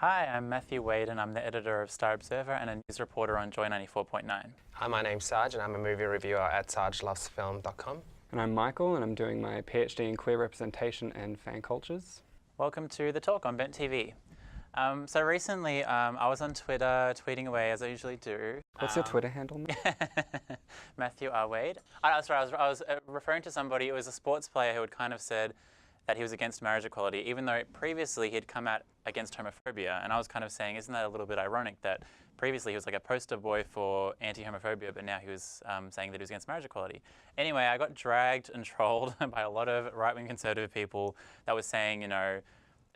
Hi, I'm Matthew Wade and I'm the editor of Star Observer and a news reporter on Joy 94.9. Hi, my name's Sarge and I'm a movie reviewer at sargelovesfilm.com. And I'm Michael and I'm doing my PhD in queer representation and fan cultures. Welcome to The Talk on Bent TV. So recently I was on Twitter tweeting away as I usually do. What's your Twitter handle? Matthew R. Wade. I was referring to somebody, it was a sports player who had kind of said that he was against marriage equality, even though previously he'd come out against homophobia. And I was kind of saying, isn't that a little bit ironic that previously he was like a poster boy for anti-homophobia, but now he was saying that he was against marriage equality. Anyway, I got dragged and trolled by a lot of right-wing conservative people that was saying, you know,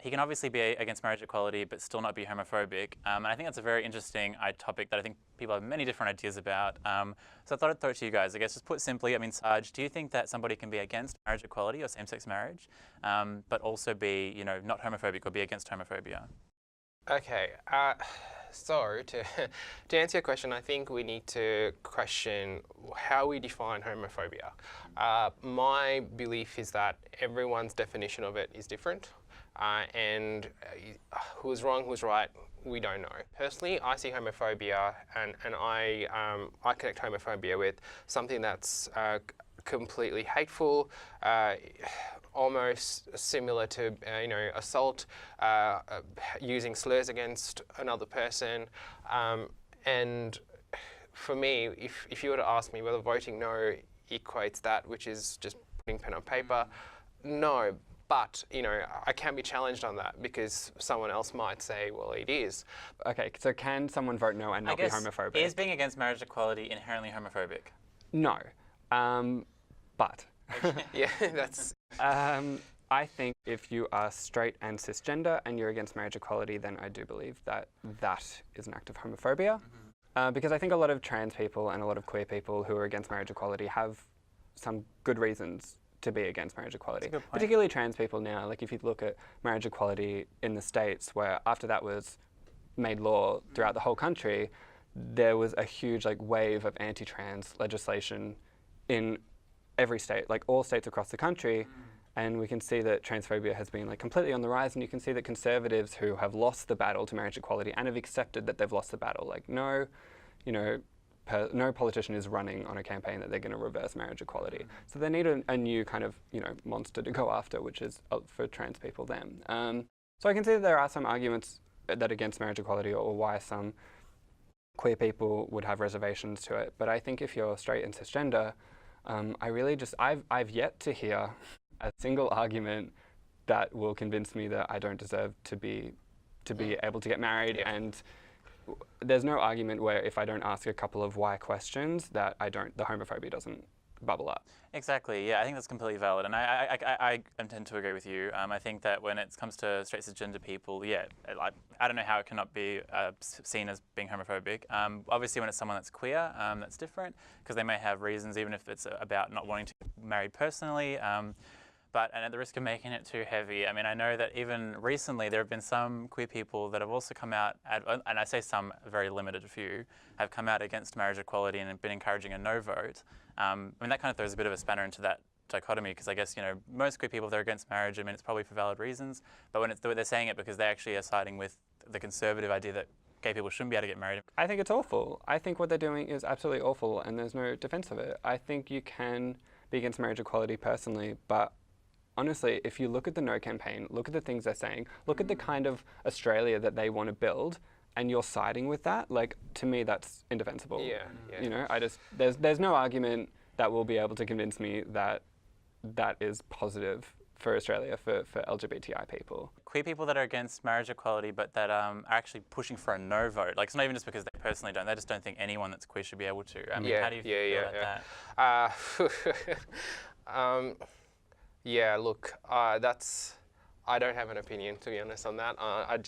he can obviously be against marriage equality, but still not be homophobic. And I think that's a very interesting topic that I think people have many different ideas about. So I thought I'd throw it to you guys. I guess just put simply, I mean, Sarge, do you think that somebody can be against marriage equality or same-sex marriage, but also be, you know, not homophobic or be against homophobia? Okay, so to answer your question, I think we need to question how we define homophobia. My belief is that everyone's definition of it is different. And who's wrong, who's right, we don't know. Personally, I see homophobia and I connect homophobia with something that's completely hateful, almost similar to assault, using slurs against another person. And for me, if you were to ask me whether voting no equates that, which is just putting pen on paper, no. But, you know, I can be challenged on that because someone else might say, well, it is. Okay, so can someone vote no and not be homophobic? Is being against marriage equality inherently homophobic? No, but. Yeah, that's... I think if you are straight and cisgender and you're against marriage equality, then I do believe that that is an act of homophobia. Because I think a lot of trans people and a lot of queer people who are against marriage equality have some good reasons to be against marriage equality. Particularly trans people now. Like if you look at marriage equality in the States, where after that was made law throughout the whole country, there was a huge wave of anti-trans legislation in every state, like all states across the country. And we can see that transphobia has been completely on the rise, and you can see that conservatives who have lost the battle to marriage equality and have accepted that they've lost the battle, no politician is running on a campaign that they're going to reverse marriage equality. So they need a new kind of, monster to go after, which is for trans people then. So I can see that there are some arguments that against marriage equality or why some queer people would have reservations to it. But I think if you're straight and cisgender, I've yet to hear a single argument that will convince me that I don't deserve to be able to get married. And there's no argument where if I don't ask a couple of why questions that the homophobia doesn't bubble up. Exactly, yeah, I think that's completely valid, and I tend to agree with you. I think that when it comes to straight cisgender people, yeah, I don't know how it cannot be seen as being homophobic. Obviously when it's someone that's queer, that's different, because they may have reasons, even if it's about not wanting to get married personally. But at the risk of making it too heavy, I mean, I know that even recently there have been some queer people that have also come out, and I say some, a very limited few, have come out against marriage equality and have been encouraging a no vote. I mean, that kind of throws a bit of a spanner into that dichotomy, because I guess, most queer people, if they're against marriage, I mean, it's probably for valid reasons, but when they're saying it because they actually are siding with the conservative idea that gay people shouldn't be able to get married. I think it's awful. I think what they're doing is absolutely awful, and there's no defense of it. I think you can be against marriage equality personally, but honestly, if you look at the No campaign, look at the things they're saying, look at the kind of Australia that they want to build, and you're siding with that, to me, that's indefensible. Yeah. There's no argument that will be able to convince me that that is positive for Australia, for LGBTI people. Queer people that are against marriage equality, but that are actually pushing for a no vote. It's not even just because they personally don't, they just don't think anyone that's queer should be able to. I mean, how do you feel about that? Yeah, look, I don't have an opinion, to be honest, on that. I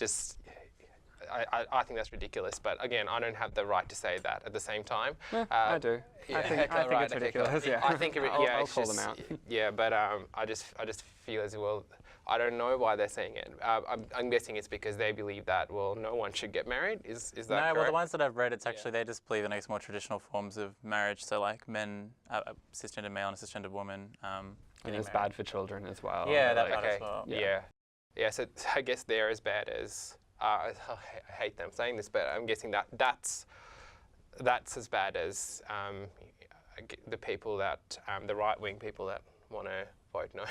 think that's ridiculous, but again, I don't have the right to say that at the same time. Yeah, I do. Yeah, I think it's ridiculous, yeah. I think I'll call them out. Yeah, but I just feel as well, I don't know why they're saying it. I'm guessing it's because they believe that, well, no one should get married. Is that correct? No, well, the ones that I've read, it's actually, they just believe in more traditional forms of marriage. So men, a cisgender male and a cisgender woman. And it's bad for children as well. Yeah, that part as well. Yeah. Yeah, so I guess they're as bad as I hate them saying this, but I'm guessing that's as bad as the people that the right-wing people that want to vote no.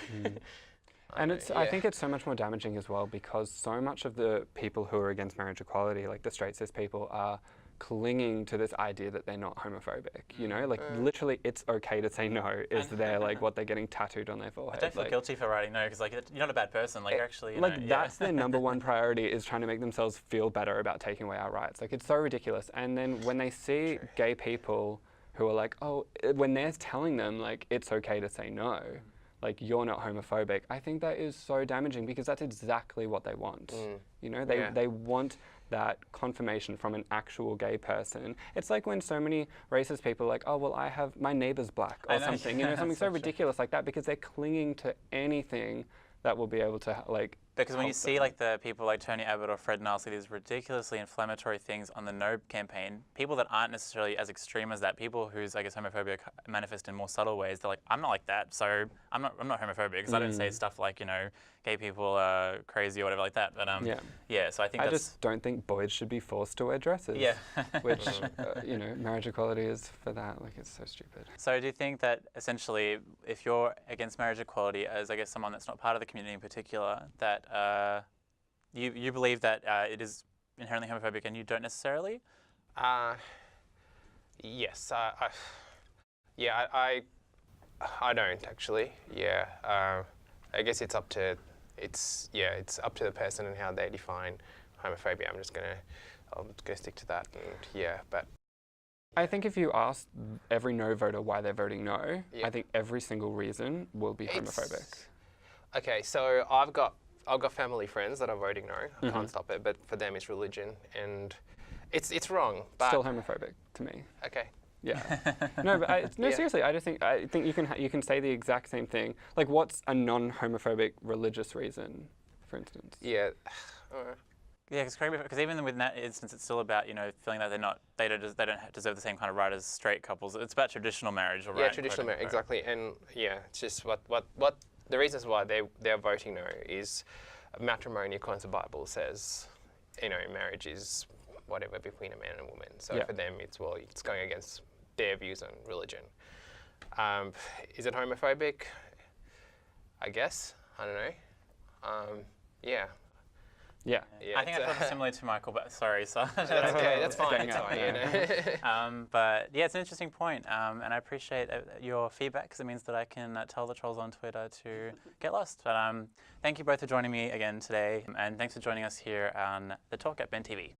And I think it's so much more damaging as well, because so much of the people who are against marriage equality, like the straight cis people, are clinging to this idea that they're not homophobic. You know, like literally, it's okay to say no. Is there like what they're getting tattooed on their I forehead? don't feel guilty for writing no, because like you're not a bad person. Like you're actually, you know, that's their number one priority, is trying to make themselves feel better about taking away our rights. Like it's so ridiculous. And then when they see gay people who are like, oh, when they're telling them like it's okay to say no, like you're not homophobic, I think that is so damaging, because that's exactly what they want. You know, they want that confirmation from an actual gay person. It's like when so many racist people are like, oh, well, my neighbor's black or something, you know, something so ridiculous like that, because they're clinging to anything that will be able to like. Because when you see like the people like Tony Abbott or Fred Nile say these ridiculously inflammatory things on the No campaign, people that aren't necessarily as extreme as that, people whose I guess homophobia manifest in more subtle ways, they're like, I'm not like that, so I'm not homophobic, because I don't say stuff like, you know, gay people are crazy or whatever like that. But yeah, so I think I just don't think boys should be forced to wear dresses. Yeah. Which you know, marriage equality is for that. Like it's so stupid. So do you think that essentially, if you're against marriage equality, as I guess someone that's not part of the community in particular, that you believe that it is inherently homophobic, and you don't necessarily? Yes. I don't actually. Yeah. I guess it's up to the person and how they define homophobia. I'll go stick to that. And but I think if you ask every no voter why they're voting no, I think every single reason will be homophobic. Okay, so I've got family friends that are voting no. I can't stop it, but for them it's religion, and it's wrong. But still homophobic to me. Okay. Yeah. No, but seriously, I think you can say the exact same thing. Like, what's a non-homophobic religious reason, for instance? Yeah. Yeah, because even with that instance, it's still about, you know, feeling that they don't deserve the same kind of right as straight couples. It's about traditional marriage, or right? Yeah, traditional marriage, exactly. And it's just what the reasons why they're voting no is matrimony, according to the Bible, says, you know, marriage is whatever between a man and a woman. So for them, it's going against their views on religion. Is it homophobic? I guess. I don't know. Yeah. I think I felt similar to Michael, but sorry. So that's okay. That's fine. It's fine. You know. But yeah, it's an interesting point, and I appreciate your feedback, because it means that I can tell the trolls on Twitter to get lost. But thank you both for joining me again today, and thanks for joining us here on The Talk at Ben TV.